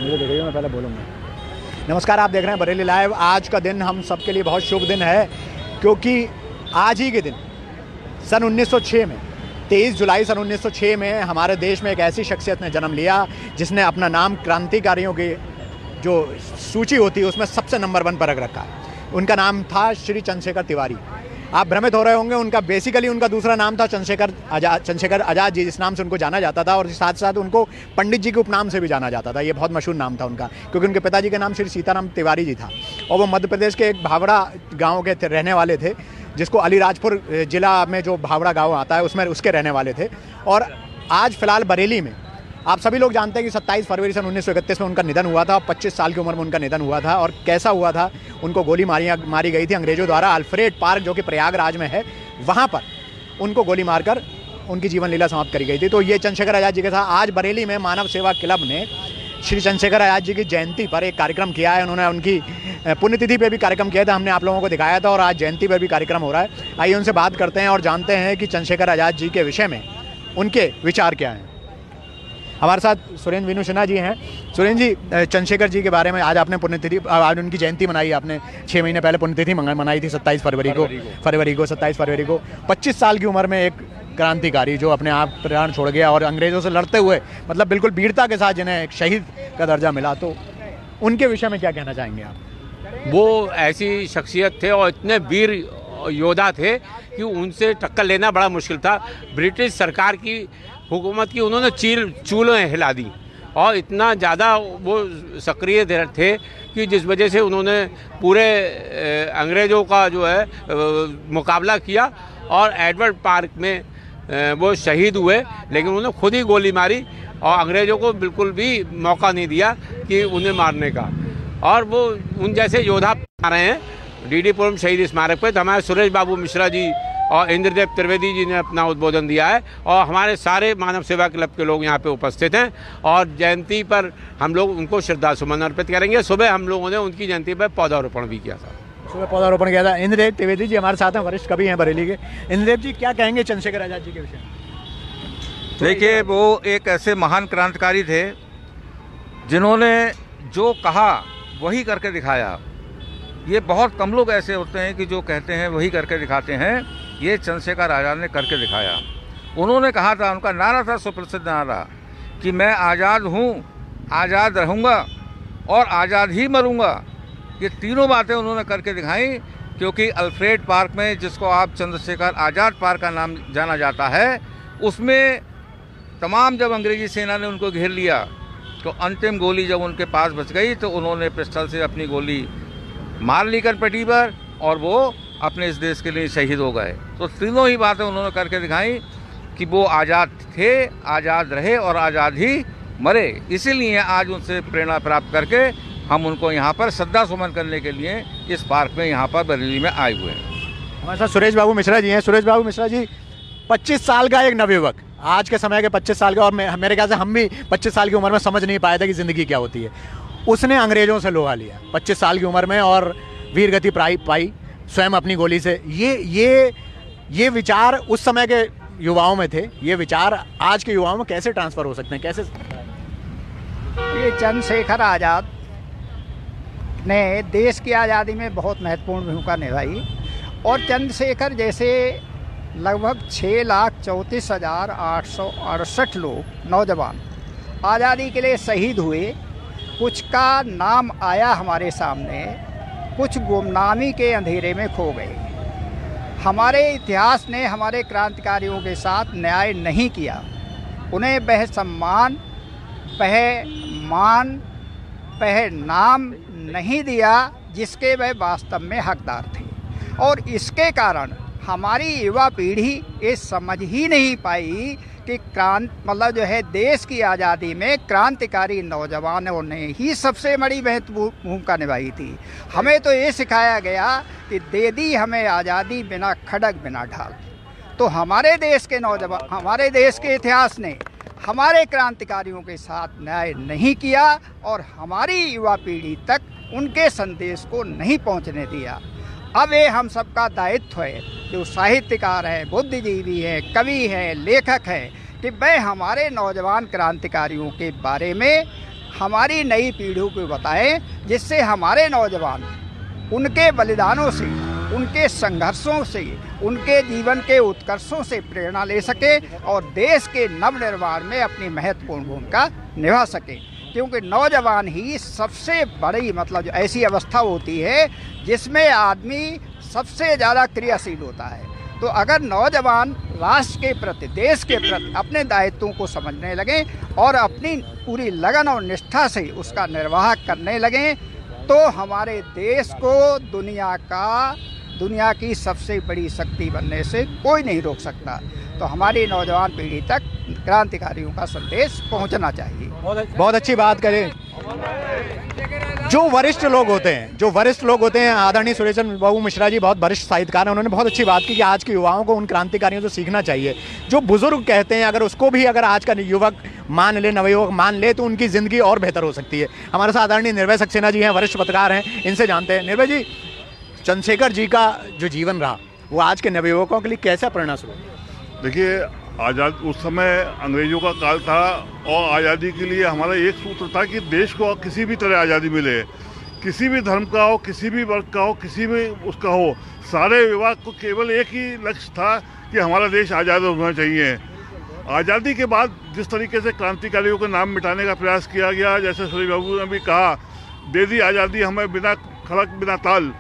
मुझे देखिए, मैं पहले बोलूँगा। नमस्कार, आप देख रहे हैं बरेली लाइव। आज का दिन हम सब के लिए बहुत शुभ दिन है, क्योंकि आज ही के दिन सन 1906 में 23 जुलाई सन 1906 में हमारे देश में एक ऐसी शख्सियत ने जन्म लिया जिसने अपना नाम क्रांतिकारियों की जो सूची होती है उसमें सबसे नंबर 1 पर रख रखा है। उनका नाम था श्री चंद्रशेखर तिवारी। आप भ्रमित हो रहे होंगे, उनका बेसिकली उनका दूसरा नाम था चंद्रशेखर आज़ाद जी, जिस नाम से उनको जाना जाता था, और साथ साथ उनको पंडित जी के उपनाम से भी जाना जाता था। ये बहुत मशहूर नाम था उनका, क्योंकि उनके पिताजी का नाम श्री सीताराम तिवारी जी था और वो मध्य प्रदेश के एक भावड़ा गाँव के रहने वाले थे, जिसको अलीराजपुर जिला में जो भावड़ा गाँव आता है उसमें उसके रहने वाले थे। और आज फिलहाल बरेली में आप सभी लोग जानते हैं कि 27 फरवरी सन 1931 में उनका निधन हुआ था। 25 साल की उम्र में उनका निधन हुआ था। और कैसा हुआ था, उनको गोली मारी गई थी अंग्रेजों द्वारा। अल्फ्रेड पार्क जो कि प्रयागराज में है, वहाँ पर उनको गोली मारकर उनकी जीवन लीला समाप्त करी गई थी। तो ये चंद्रशेखर आज़ाद जी के साथ आज बरेली में मानव सेवा क्लब ने श्री चंद्रशेखर आज़ाद जी की जयंती पर एक कार्यक्रम किया है। उन्होंने उनकी पुण्यतिथि पर भी कार्यक्रम किया था, हमने आप लोगों को दिखाया था, और आज जयंती पर भी कार्यक्रम हो रहा है। आइए उनसे बात करते हैं और जानते हैं कि चंद्रशेखर आज़ाद जी के विषय में उनके विचार क्या हैं। हमारे साथ सुरेंद्र वीनू सिन्हा जी हैं। सुरेंद्र जी, चंद्रशेखर जी के बारे में आज आपने पुण्यतिथि, आज उनकी जयंती मनाई आपने 6 महीने पहले पुण्यतिथि मनाई थी 27 फरवरी को 27 फरवरी को। 25 साल की उम्र में एक क्रांतिकारी जो अपने आप प्राण छोड़ गया और अंग्रेज़ों से लड़ते हुए, मतलब बिल्कुल वीरता के साथ जिन्हें एक शहीद का दर्जा मिला, तो उनके विषय में क्या कहना चाहेंगे आप? वो ऐसी शख्सियत थे और इतने वीर योद्धा थे कि उनसे टक्कर लेना बड़ा मुश्किल था। ब्रिटिश सरकार की हुकूमत की उन्होंने चूलें हिला दी और इतना ज़्यादा वो सक्रिय थे कि जिस वजह से उन्होंने पूरे अंग्रेज़ों का जो है मुकाबला किया और एडवर्ड पार्क में वो शहीद हुए। लेकिन उन्होंने खुद ही गोली मारी और अंग्रेज़ों को बिल्कुल भी मौका नहीं दिया कि उन्हें मारने का। और वो उन जैसे योद्धा आ रहे हैं डीडी पुरम शहीद स्मारक पे। तो हमारे सुरेश बाबू मिश्रा जी और इंद्रदेव त्रिवेदी जी ने अपना उद्बोधन दिया है और हमारे सारे मानव सेवा क्लब के लोग यहाँ पे उपस्थित हैं और जयंती पर हम लोग उनको श्रद्धासुमन अर्पित करेंगे। सुबह हम लोगों ने उनकी जयंती पर पौधारोपण भी किया था। सुबह पौधारोपण किया था। इंद्रदेव त्रिवेदी जी हमारे साथ हैं, वरिष्ठ कवि हैं बरेली के। इंद्रदेव जी, क्या कहेंगे चंद्रशेखर आज़ाद जी के विषय में? देखिए, वो एक ऐसे महान क्रांतिकारी थे जिन्होंने जो कहा वही करके दिखाया। ये बहुत कम लोग ऐसे होते हैं कि जो कहते हैं वही करके दिखाते हैं। ये चंद्रशेखर आज़ाद ने करके दिखाया। उन्होंने कहा था, उनका नारा था सुप्रसिद्ध नारा कि मैं आज़ाद हूँ, आज़ाद रहूँगा और आज़ाद ही मरूँगा। ये तीनों बातें उन्होंने करके दिखाई, क्योंकि अल्फ्रेड पार्क में, जिसको आप चंद्रशेखर आज़ाद पार्क का नाम जाना जाता है, उसमें तमाम जब अंग्रेजी सेना ने उनको घेर लिया तो अंतिम गोली जब उनके पास बच गई तो उन्होंने पिस्टल से अपनी गोली मार ली कनपटी पर और वो अपने इस देश के लिए शहीद हो गए। तो तीनों ही बातें उन्होंने करके दिखाई कि वो आज़ाद थे, आज़ाद रहे और आज़ाद ही मरे। इसीलिए आज उनसे प्रेरणा प्राप्त करके हम उनको यहाँ पर श्रद्धा सुमन करने के लिए इस पार्क में यहाँ पर बरेली में आए हुए हैं। हमारे साथ सुरेश बाबू मिश्रा जी हैं। सुरेश बाबू मिश्रा जी, 25 साल का एक नवयुवक, आज के समय के 25 साल का, और मेरे ख्याल से हम भी 25 साल की उम्र में समझ नहीं पाए थे कि ज़िंदगी क्या होती है। उसने अंग्रेज़ों से लोहा लिया 25 साल की उम्र में और वीर गति पाई स्वयं अपनी गोली से। ये विचार उस समय के युवाओं में थे, ये विचार आज के युवाओं में कैसे ट्रांसफ़र हो सकते हैं, कैसे? ये चंद्रशेखर आज़ाद ने देश की आज़ादी में बहुत महत्वपूर्ण भूमिका निभाई और चंद्रशेखर जैसे लगभग 6,34,868 लोग नौजवान आज़ादी के लिए शहीद हुए। कुछ का नाम आया हमारे सामने, कुछ गुमनामी के अंधेरे में खो गए। हमारे इतिहास ने हमारे क्रांतिकारियों के साथ न्याय नहीं किया, उन्हें वह सम्मान, वह मान, वह नाम नहीं दिया जिसके वह वास्तव में हकदार थे। और इसके कारण हमारी युवा पीढ़ी ये समझ ही नहीं पाई कि मतलब जो है देश की आज़ादी में क्रांतिकारी नौजवानों ने ही सबसे बड़ी महत्वपूर्ण भूमिका निभाई थी। हमें तो ये सिखाया गया कि दे दी हमें आज़ादी बिना खड़ग बिना ढाल। तो हमारे देश के नौजवान, हमारे देश के इतिहास ने हमारे क्रांतिकारियों के साथ न्याय नहीं किया और हमारी युवा पीढ़ी तक उनके संदेश को नहीं पहुंचने दिया। अब ये हम सबका दायित्व है, जो साहित्यकार है, बुद्धिजीवी है, कवि है, लेखक है, कि वह हमारे नौजवान क्रांतिकारियों के बारे में हमारी नई पीढ़ी को बताएं, जिससे हमारे नौजवान उनके बलिदानों से, उनके संघर्षों से, उनके जीवन के उत्कर्षों से प्रेरणा ले सके और देश के नवनिर्माण में अपनी महत्वपूर्ण भूमिका निभा सके। क्योंकि नौजवान ही सबसे बड़ी मतलब ऐसी अवस्था होती है जिसमें आदमी सबसे ज़्यादा क्रियाशील होता है। तो अगर नौजवान राष्ट्र के प्रति, देश के प्रति अपने दायित्वों को समझने लगें और अपनी पूरी लगन और निष्ठा से उसका निर्वाह करने लगें, तो हमारे देश को दुनिया की सबसे बड़ी शक्ति बनने से कोई नहीं रोक सकता। तो हमारी नौजवान पीढ़ी तक क्रांतिकारियों का संदेश पहुंचना चाहिए। बहुत अच्छी बात करें। जो वरिष्ठ लोग होते हैं, आदरणीय सुरेश बाबू मिश्रा जी बहुत वरिष्ठ साहित्यकार हैं, उन्होंने बहुत अच्छी बात की कि आज के युवाओं को उन क्रांतिकारियों से सीखना चाहिए। जो बुजुर्ग कहते हैं, अगर उसको भी अगर आज का युवक मान ले, नवयुवक मान ले, तो उनकी ज़िंदगी और बेहतर हो सकती है। हमारे साथ आदरणीय निर्भय सक्सेना जी हैं, वरिष्ठ पत्रकार हैं, इनसे जानते हैं। निर्भय जी, चंद्रशेखर जी का जो जीवन रहा वो आज के नवयुवकों के लिए कैसा प्रेरणा स्रोत? देखिए, आज़ाद उस समय अंग्रेजों का काल था और आज़ादी के लिए हमारा एक सूत्र था कि देश को किसी भी तरह आज़ादी मिले, किसी भी धर्म का हो, किसी भी वर्ग का हो, किसी भी उसका हो, सारे विभाग को केवल एक ही लक्ष्य था कि हमारा देश आज़ाद होना चाहिए। आज़ादी के बाद जिस तरीके से क्रांतिकारियों के नाम मिटाने का प्रयास किया गया, जैसे सुरेश बाबू ने भी कहा, दे दी आज़ादी हमें बिना खड़क बिना ताल।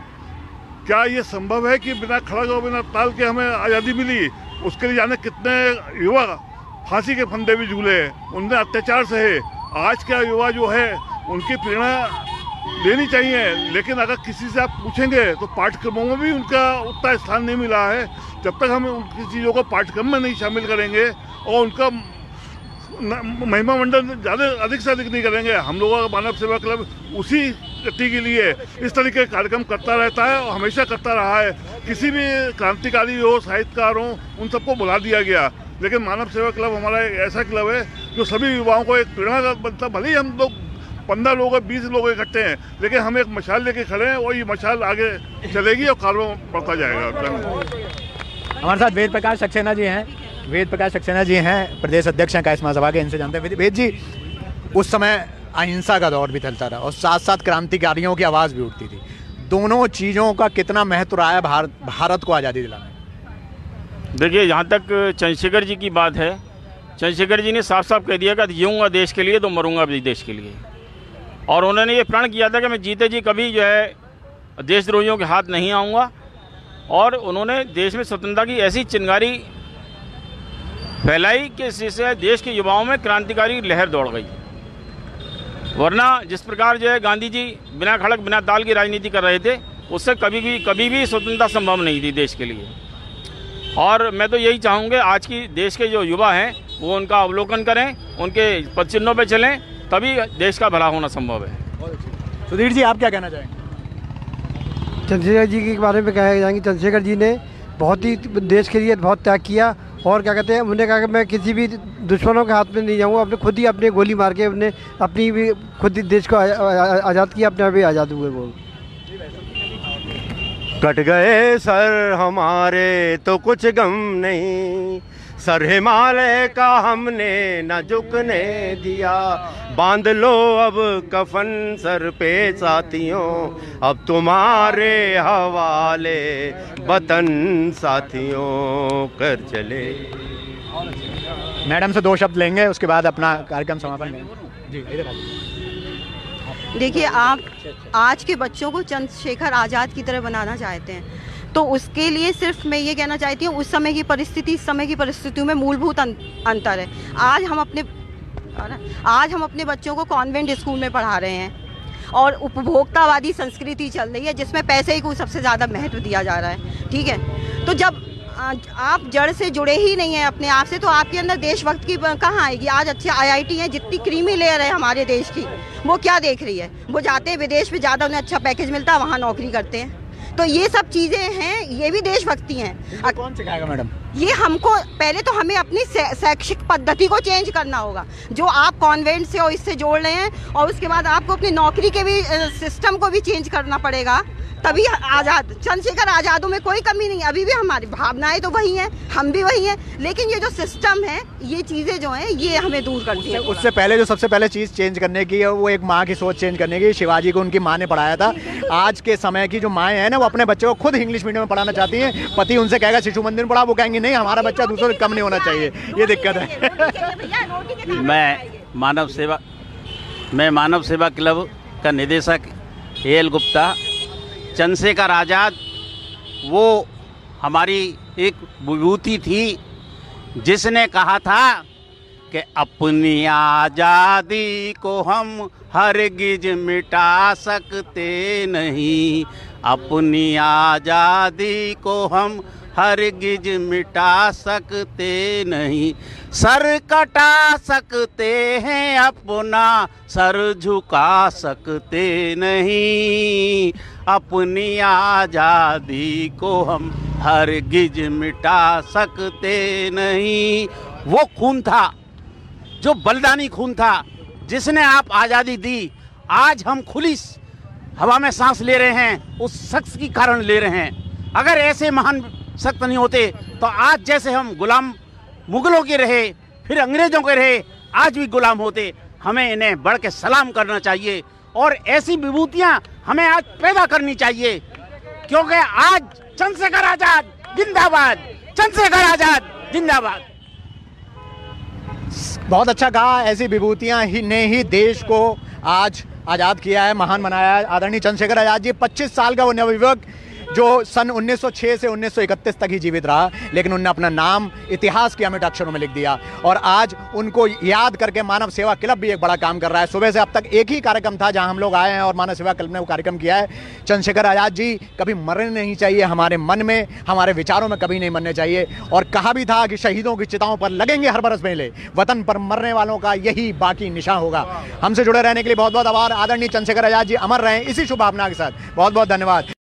क्या ये संभव है कि बिना खड़क और बिना ताल के हमें आज़ादी मिली? उसके लिए जाने कितने युवा फांसी के फंदे भी झूले, उनने अत्याचार सहे। आज का युवा जो है उनकी प्रेरणा लेनी चाहिए, लेकिन अगर किसी से आप पूछेंगे तो पाठ्यक्रमों में भी उनका उतना स्थान नहीं मिला है। जब तक हम उनकी चीज़ों को पाठ्यक्रम में नहीं शामिल करेंगे और उनका महिमा मंडन ज़्यादा अधिक से अधिक नहीं करेंगे, हम लोगों का मानव सेवा क्लब उसी गति के लिए इस तरीके के कार्यक्रम करता रहता है और हमेशा करता रहा है। किसी भी क्रांतिकारी हो, साहित्यकार हो, उन सबको बुला दिया गया, लेकिन मानव सेवा क्लब हमारा एक ऐसा क्लब है जो सभी युवाओं को एक प्रेरणा का बनता। भले ही हम लोग 15 लोग 20 लोग इकट्ठे हैं, लेकिन हम एक मशाल लेके खड़े हैं और ये मशाल आगे चलेगी और कार्यों बढ़ता जाएगा। हमारे साथ वेद प्रकाश सक्सेना जी हैं। वेद प्रकाश सक्सेना जी हैं, प्रदेश अध्यक्ष हैं कायस्थ महासभा के, इनसे जानते हैं। वेद जी, उस समय अहिंसा का दौर भी चलता रहा और साथ साथ क्रांतिकारियों की आवाज़ भी उठती थी। दोनों चीज़ों का कितना महत्व रहा है भारत को आज़ादी दिलाने? देखिए, जहाँ तक चंद्रशेखर जी की बात है, चंद्रशेखर जी ने साफ साफ कह दिया कि जीऊँगा देश के लिए तो मरूंगा भी देश के लिए। और उन्होंने ये प्रण किया था कि मैं जीते जी कभी जो है देशद्रोहियों के हाथ नहीं आऊँगा। और उन्होंने देश में स्वतंत्रता की ऐसी चिंगारी फैलाई कि इससे देश के युवाओं में क्रांतिकारी लहर दौड़ गई। वरना जिस प्रकार जो है गांधी जी बिना खड़क बिना ताल की राजनीति कर रहे थे, उससे कभी भी स्वतंत्रता संभव नहीं थी देश के लिए। और मैं तो यही चाहूँगा आज की देश के जो युवा हैं वो उनका अवलोकन करें, उनके पद चिन्हों पर चलें, तभी देश का भला होना संभव है। सुधीर जी, आप क्या कहना चाहेंगे? चंद्रशेखर जी के बारे में कहा जाएंगे, चंद्रशेखर जी ने बहुत ही देश के लिए बहुत त्याग किया। और क्या कहते हैं, उन्होंने कहा कि मैं किसी भी दुश्मनों के हाथ में नहीं जाऊंगा, अपने खुद ही अपने गोली मार के अपनी भी खुद ही देश को आज़ाद किया, अपने आप ही आज़ाद हुए वो। कट गए सर हमारे तो कुछ गम नहीं, सर हिमालय का हमने न झुकने दिया। बांध लो अब कफन सर पे साथियों, अब तुम्हारे हवाले वतन साथियों कर चले। मैडम से 2 शब्द लेंगे, उसके बाद अपना कार्यक्रम समापन करेंगे। जी, इधर आइए। देखिए, आप आज के बच्चों को चंद्रशेखर आज़ाद की तरह बनाना चाहते हैं, तो उसके लिए सिर्फ मैं ये कहना चाहती हूँ, उस समय की परिस्थिति इस समय की परिस्थितियों में मूलभूत अंतर है। आज हम अपने बच्चों को कॉन्वेंट स्कूल में पढ़ा रहे हैं और उपभोक्तावादी संस्कृति चल रही है जिसमें पैसे को सबसे ज़्यादा महत्व दिया जा रहा है। ठीक है, तो जब आप जड़ से जुड़े ही नहीं हैं अपने आप से, तो आपके अंदर देशभक्ति की कहाँ आएगी? आज अच्छे IIT हैं, जितनी क्रीमी लेयर है हमारे देश की, वो क्या देख रही है? वो जाते हैं विदेश में, ज़्यादा उन्हें अच्छा पैकेज मिलता है, वहाँ नौकरी करते हैं। तो ये सब चीज़ें हैं, ये भी देशभक्ति हैं। कौन सिखाएगा मैडम? ये हमको पहले तो हमें अपनी शैक्षिक पद्धति को चेंज करना होगा, जो आप कॉन्वेंट से और इससे जोड़ रहे हैं, और उसके बाद आपको अपनी नौकरी के भी सिस्टम को भी चेंज करना पड़ेगा, तभी आज़ाद, चंद्रशेखर आज़ादों में कोई कमी नहीं। अभी भी हमारी भावनाएं तो वही हैं, हम भी वही हैं, लेकिन ये जो सिस्टम है, ये चीज़ें जो हैं, ये हमें दूर करती है। उससे पहले जो सबसे पहले चीज़ चेंज करने की है वो एक माँ की सोच चेंज करने की। शिवाजी को उनकी माँ ने पढ़ाया था। आज के समय की जो माएँ हैं ना, वो अपने बच्चे को खुद इंग्लिश मीडियम में पढ़ाना चाहती हैं। पति उनसे कहेगा शिशु मंदिर में पढ़ा, वो कहेंगे नहीं, हमारा बच्चा दूसरों से कम नहीं होना चाहिए। ये दिक्कत है। मैं मानव सेवा क्लब का निदेशक एल गुप्ता। चंद्रशेखर आज़ाद वो हमारी एक विभूति थी जिसने कहा था कि अपनी आज़ादी को हम हरगिज मिटा सकते नहीं, अपनी आज़ादी को हम हरगिज मिटा सकते नहीं, सर कटा सकते हैं अपना सर झुका सकते नहीं, अपनी आज़ादी को हम हरगिज मिटा सकते नहीं। वो खून था जो बलिदानी खून था जिसने आप आज़ादी दी। आज हम खुली हवा में सांस ले रहे हैं, उस शख्स के कारण ले रहे हैं। अगर ऐसे महान शख्स नहीं होते तो आज जैसे हम गुलाम मुगलों के रहे, फिर अंग्रेजों के रहे, आज भी गुलाम होते। हमें इन्हें बढ़ के सलाम करना चाहिए और ऐसी विभूतियां हमें आज पैदा करनी चाहिए, क्योंकि आज चंद्रशेखर आज़ाद जिंदाबाद, चंद्रशेखर आज़ाद जिंदाबाद। बहुत अच्छा कहा। ऐसी विभूतियां ही ने ही देश को आज आज़ाद किया है, महान बनाया है। आदरणीय चंद्रशेखर आज़ाद जी 25 साल का वो नवयुवक जो सन 1906 से 1931 तक ही जीवित रहा, लेकिन उन्होंने अपना नाम इतिहास के अमिट अक्षरों में लिख दिया। और आज उनको याद करके मानव सेवा क्लब भी एक बड़ा काम कर रहा है। सुबह से अब तक एक ही कार्यक्रम था जहां हम लोग आए हैं और मानव सेवा क्लब ने वो कार्यक्रम किया है। चंद्रशेखर आज़ाद जी कभी मरने नहीं चाहिए, हमारे मन में, हमारे विचारों में कभी नहीं मरने चाहिए। और कहा भी था कि शहीदों की चिताओं पर लगेंगे हर बरस मेले, वतन पर मरने वालों का यही बाकी निशान होगा। हमसे जुड़े रहने के लिए बहुत बहुत आभार। आदरणीय चंद्रशेखर आज़ाद जी अमर रहें, इसी शुभ भावना के साथ बहुत बहुत धन्यवाद।